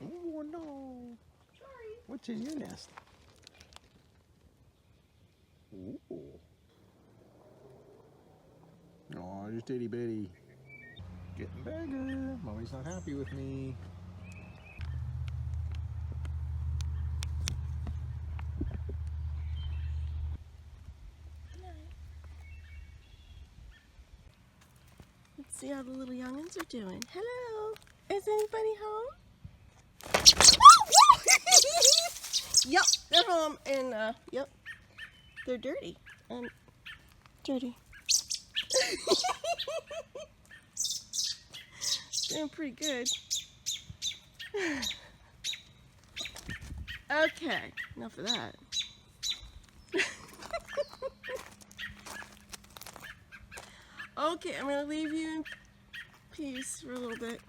Oh no. What's in your nest? Ooh. Oh, just itty bitty. Getting bigger. Mommy's not happy with me. Let's see how the little youngins are doing. Hello. Is anybody home? Yep, they're home, and yep, they're dirty. Dirty. Doing pretty good. Okay, enough of that. Okay, I'm gonna leave you in peace for a little bit.